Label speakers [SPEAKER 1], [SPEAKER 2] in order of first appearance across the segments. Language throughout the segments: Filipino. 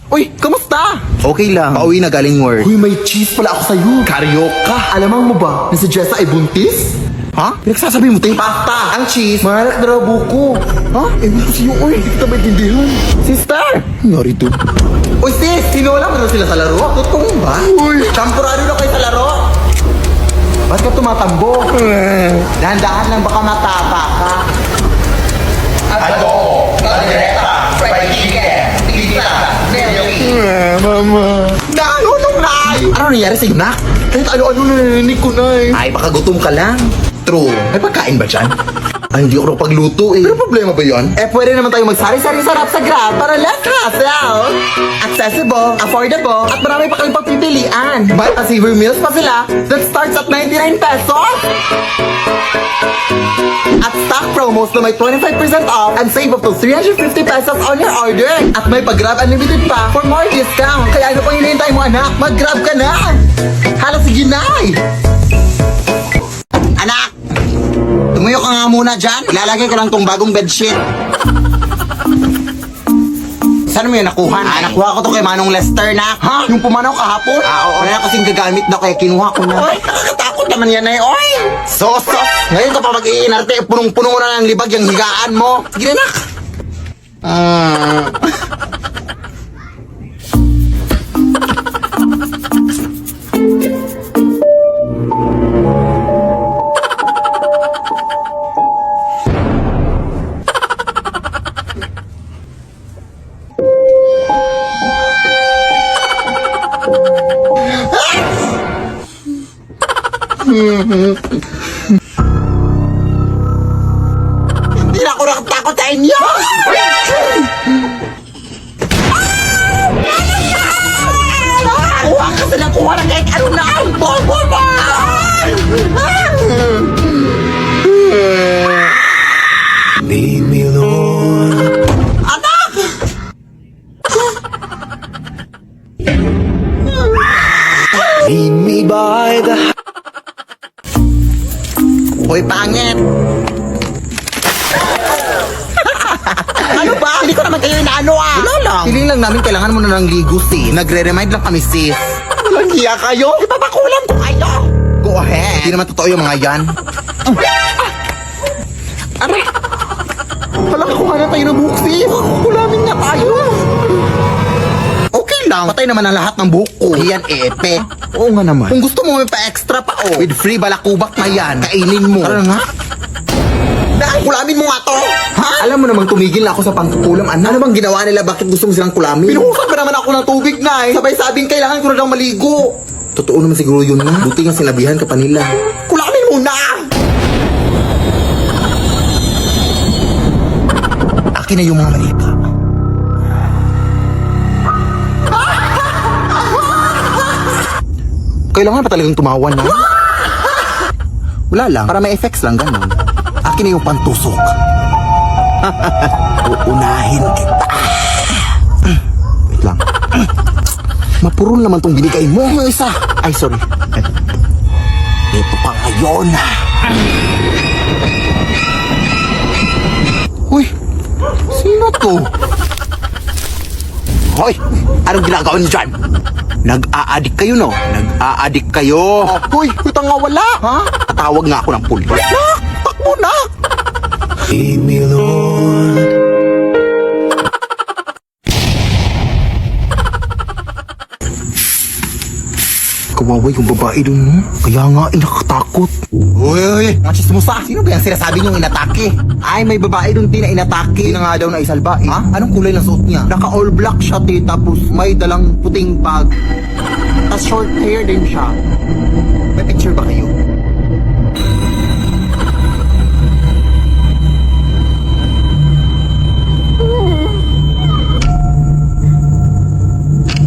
[SPEAKER 1] Uy, kamusta?
[SPEAKER 2] Okay lang. Pauwi na galing work.
[SPEAKER 1] Uy, may cheese pala ako sa'yo.
[SPEAKER 2] Karyoka.
[SPEAKER 1] Alamang mo ba na si Jessa ay buntis?
[SPEAKER 2] Ha? Pinagsasabi mo, te?
[SPEAKER 1] Pasta!
[SPEAKER 2] Ang cheese.
[SPEAKER 1] Malak na raw buko. Ha? Ewan ko sa'yo, uy. Hindi kita maintindihan. Sister!
[SPEAKER 2] Nangyari to.
[SPEAKER 1] Uy, sis! Sinola mo na sila sa laro? Totoo ba? Uy! Temporary na kayo sa laro? Ba't ka tumatambo? Dahan-dahan lang baka matapa ka.
[SPEAKER 2] Mama.
[SPEAKER 1] Nung nay! Ano nangyari sa'yo, nak? Kahit ano-ano narinig ko, nay.
[SPEAKER 2] Ay, baka gutom ka lang. True. May pagkain ba dyan? Ay, hindi ako pagluto eh.
[SPEAKER 1] Pero problema ba yun? Eh, pwede naman tayo magsari-sari sarap sa Grab para less hassle. Accessible, affordable, at marami pa kayong pagpipilian. Buy a silver meals pa sila that starts at 99 pesos. At stock promos na may 25% off and save up to 350 pesos on your order. At may pag-Grab Unlimited pa for more discount. Kaya ano pang hinihintay mo, anak? Mag-Grab ka na! Hala, sige, nay!
[SPEAKER 2] Anak! Tumuyo ka nga muna dyan. Ilalagay ko lang tong bagong bedsheet. Saan mo yun nakuha na? Nakuha ko to kay Manong Lester na.
[SPEAKER 1] Ha? Yung pumanaw kahapon?
[SPEAKER 2] Oo. Wala kasing gagamit na kaya kinuha ko na.
[SPEAKER 1] Oy, nakakatakot naman yan, nay. Oy!
[SPEAKER 2] Sos! Ngayon ka pa mag-iinarte. Punong-puno na ng libag yung higaan mo. Sige na, nak.
[SPEAKER 1] Hindi na ako nakatakot sa inyo! Kuha ka sa nakuha na kahit ano na ang bobo mo!
[SPEAKER 2] Lead me, Lord.
[SPEAKER 1] Anak!
[SPEAKER 2] Lead me by the...
[SPEAKER 1] Hoy, pangit! Ano ba? Hindi ko naman kayo inaano ah!
[SPEAKER 2] Wala lang. Feeling lang namin kailangan mo na ng ligo, sis. Nagre-remind lang kami, sis.
[SPEAKER 1] Walang hiya kayo! Ipapakulam ko kayo!
[SPEAKER 2] Go ahead. Hindi naman totoo yung mga yan.
[SPEAKER 1] Aray! Walang kuha na tayo ng buhok, sis! Kulamin na tayo!
[SPEAKER 2] Okay lang. Patay naman ang lahat ng buhok ko. Yan, epe.
[SPEAKER 1] Oo nga naman.
[SPEAKER 2] Kung gusto mo may pa-extra pa, oh. With free balakubak na yan. Kainin mo.
[SPEAKER 1] Tara nga.
[SPEAKER 2] Dahil kulamin mo nga to.
[SPEAKER 1] Ha? Alam mo namang tumigil na ako sa pangkukulam, anak.
[SPEAKER 2] Ano bang ginawa nila? Bakit gusto mo silang kulamin?
[SPEAKER 1] Pinuhusan ba naman ako ng tubig, nay? Sabay-sabing kailangan ko na daw maligo.
[SPEAKER 2] Totoo naman siguro yun na. Buti nga sinabihan ka pa nila.
[SPEAKER 1] Kulamin mo na!
[SPEAKER 2] Akin na yung mga malika. Kailangan pa talagang tumawa na. Wala lang. Para may effects lang, ganun. Akin na yung pantusok. Uunahin kita. Wait lang. Mapurol naman tong binigay mo. Yung isa. Ay, sorry. Ito pa ngayon. Uy, sino to? Hoy, anong ginagawa niyo dyan? Nag-aadik kayo, no? Nag-aadik kayo.
[SPEAKER 1] Uy, ito nga wala! Ha?
[SPEAKER 2] Tatawag nga ako ng pulis.
[SPEAKER 1] Nak! Takbo na!
[SPEAKER 2] Lead me, Lord. Kawawa yung babae dun, no? Kaya nga, nakakatakot. Uy, mga chismosa. Sino ba yung sinasabi niyong inatake? Ay, may babae dun, na inatake. Hindi na nga daw na isalba, eh. Ha? Anong kulay ng suot niya? Naka-all black siya, tapos may dalang puting bag. Tapos short hair din siya. May picture ba kayo?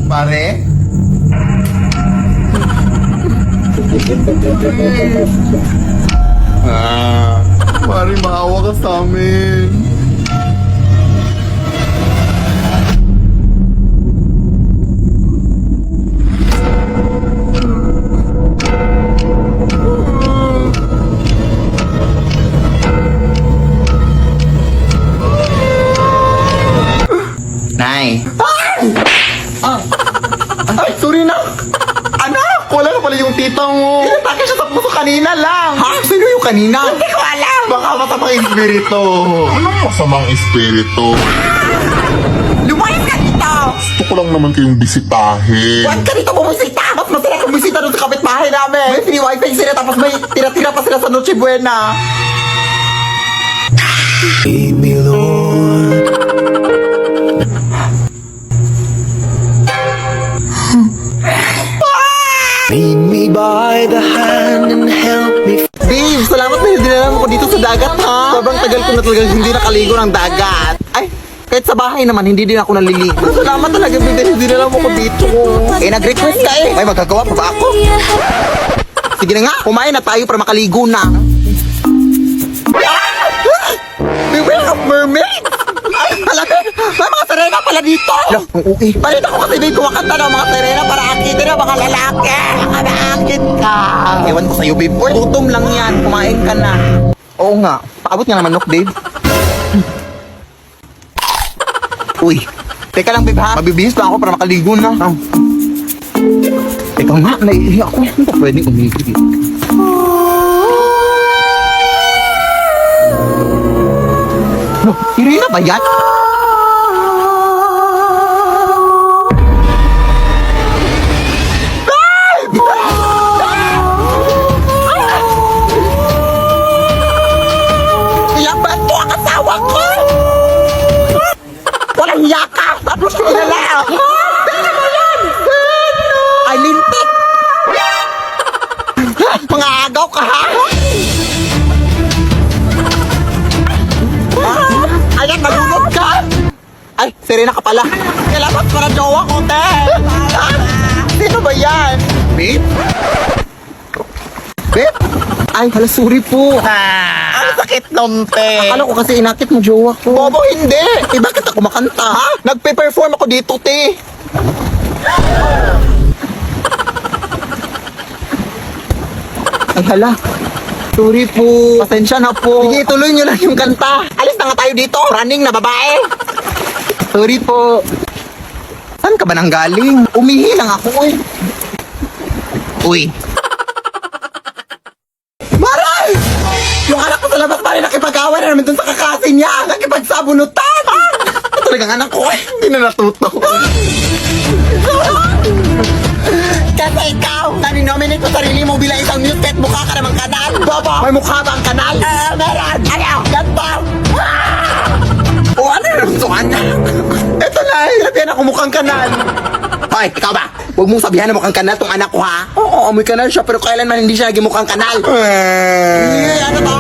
[SPEAKER 1] Pare? Pare, maawa ka sa amin.
[SPEAKER 2] Nay.
[SPEAKER 1] Ay, sorry na. Anak, wala na pala yung tita mo. Inatake siya sa puso kanina lang. Ha? Sino yung kanina? Hindi ko alam. Baka masamang espiritu.
[SPEAKER 3] Anong masamang espiritu?
[SPEAKER 1] Lumayas ka dito.
[SPEAKER 3] Gusto ko lang naman kayong bisitahin.
[SPEAKER 1] Huwag ka dito bumisita. Mas masarap bumisita doon sa kapitbahay namin. May free wifi sila tapos may tira-tira pa sila sa Noche Buena.
[SPEAKER 4] Lead me, Lord. Lead me by the hand and help me.
[SPEAKER 1] Babe, salamat na dinala mo ko dito sa dagat, ha? Sobrang tagal ko na talaga hindi nakaligo ng dagat. Ay, kahit sa bahay naman, hindi din ako naliligo. Salamat talaga, babe, dahil dinala mo ko dito. Eh, nag-request ka eh. May magagawa pa ba ako? Sige na nga, kumain na tayo para makaligo na. Beware of mermaid! Ay, talaga, may mga sirena pala dito! Ala, ang uwi. Palit ako kasi babe, kumakanta ng mga sirena para akitin na mga lalaki. Baka naakit ka. Ewan ko sa'yo, babe. Uy, gutom lang yan. Kumain ka na. Oo nga. Paabot nga naman, manok, babe. Uy, teka lang, babe, ha? Mabibihis lang ako para makaligo na. Oh. Teka nga, naiihi ako. Hindi ba pwedeng umigil? No, Irina ba yan? Ilang ba ito ang asawa ko? Walang hiya ka! Tapos ko na lang! Tingnan mo yan! Ay, lintik! Mga agaw ka, ha? Ayan, nalunod ka! Ay, Serena ka pala. Nilabas para jowa ko, te! Sino ba yan? Babe? Babe? Ay, hala, sorry po. Ang sakit nun, te. Akala ko kasi inakit mo jowa ko. Bobo, hindi. Eh, bakit ako makanta, ha? Nagpe-perform ako dito, te. Ay, hala. Sorry po. Pasensya na po. Sige, tuloy nyo lang yung kanta. Alis na nga tayo dito. Running na babae. Sorry po. Saan ka ba nang galing? Umihi lang ako, eh. Uy. Maray! Yung anak ko sa labas pa rin nakipag-away na naman dun sa kakasin niya. Nakipagsabunutan. Talagang anak ko, eh. Hindi na natuto. Kasi ikaw, nani-nominate mo sarili mo bilang isang news kahit mukha ka namang kanal. Bobo, may mukha ba ang kanal? Meron. Ano? Ganto. O ano yung sukan? Ito na, sabihan ako mukhang kanal. Hoy, ikaw ba? Huwag mong sabihan na mukhang kanal tong anak ko, ha? Oo, may kanal siya, pero kailanman hindi siya naging mukhang kanal. Ano to?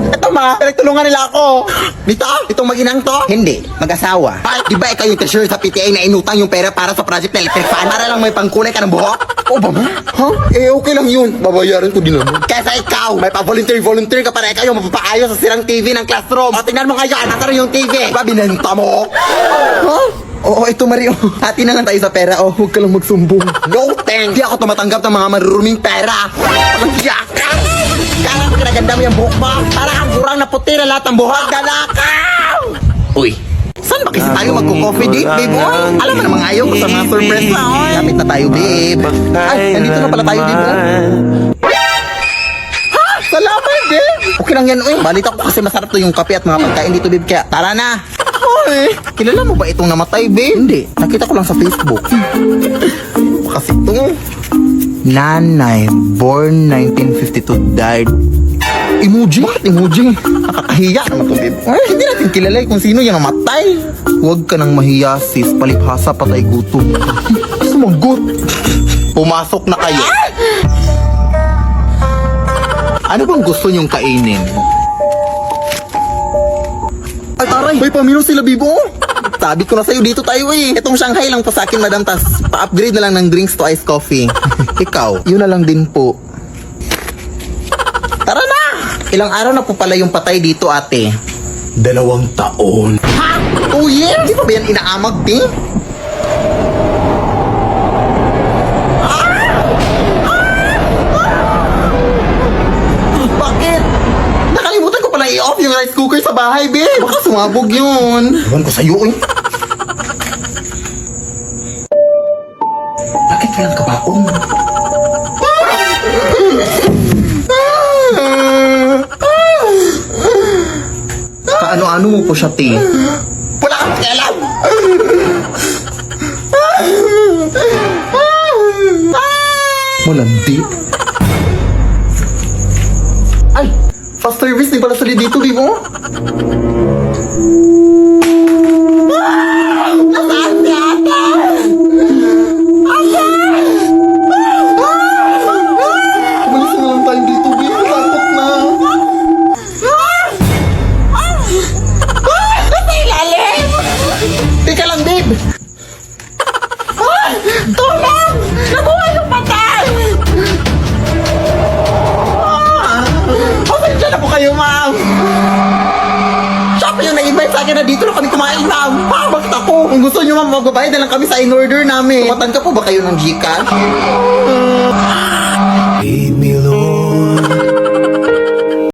[SPEAKER 1] Ito ma, pinagtulungan nila ako. Dito? Itong mag-inang to? Hindi, mag-asawa. Ay, di ba ikaw yung treasurer sa PTA na inutang yung pera para sa project na electric fan? Para lang may pangkulay ka ng buhok? Oo ba ma? Ha? Eh, okay lang yun. Babayaran ko din naman. Kesa ikaw, may pa-volunteer ka para ikaw yung mapapaayos sa sirang TV ng classroom. O, tingnan mo ngayon, nasa yung TV. Ba, binenta mo? Ha? Oo, ito Mario. Hati na lang tayo sa pera. Oh, huwag ka lang magsumbong. No thanks. Di ako tumatanggap ng mga maruruming pera. Ang yaka. Kala ko kinaganda mo yung buhok mo. Para kang kurang na puti na lahat ng buhok. Galakaw! Uy, saan ba kasi tayo magko-coffee date, babe? Oh, alam mo namang ayaw ko sa mga surprise na. Oh. Kapit na tayo, babe. Ay, nandito na pala tayo, babe. Oh. Ha? Salamat, babe. Okay lang yan, uy. Balita ko kasi masarap to yung kape at mga pagkain dito, babe. Kaya tara na. Hoy, kilala mo ba itong namatay, babe? Hindi. Nakita ko lang sa Facebook. Kasi ito. Nanay, born 1952, died. Emoji? Bakit emoji? Nakakahiya naman to, babe. Ay, hindi natin kilala kung sino yung namatay. Huwag ka nang mahiya, sis. Palibhasa, patay gutom. Sumagot. Pumasok na kayo. Ano bang gusto niyong kainin? Ay, taray! May pamino sila, Bibo! Sabi ko na sa'yo, dito tayo eh. Itong Shanghai lang po sa akin, madam. Tas pa-upgrade na lang ng drinks to iced coffee. Ikaw, yun na lang din po. Tara na! Ilang araw na po pala yung patay dito, ate.
[SPEAKER 4] 2 taon.
[SPEAKER 1] Ha? 2 years? Di ba ba yan inaamag, di? Bakit? Nakalimutan ko pala i-off yung rice cooker sa bahay, babe. Baka sumabog yun. Ewan ko sa'yo, eh.
[SPEAKER 2] kailang kabaong. Kaano-ano mo po siya, te?
[SPEAKER 1] Wala kang alam!
[SPEAKER 2] Malandi.
[SPEAKER 1] Ay! Fast service, di pala sali dito, di mo? Nasaan si ate?
[SPEAKER 2] Umalis na lang tayo dito, babe. Takot na.
[SPEAKER 1] Nasa ilalim! Teka lang, babe! Tulong! Nabuha yung patay! Pasensya na po kayo, ma'am! Siya pa yung nag-invite sa akin na dito na kami kumain, ma'am! Bakit ako? Kung gusto nyo, ma'am, magbabayad na lang kami sa in-order namin. Tumatan ka po ba kayo ng Gcash?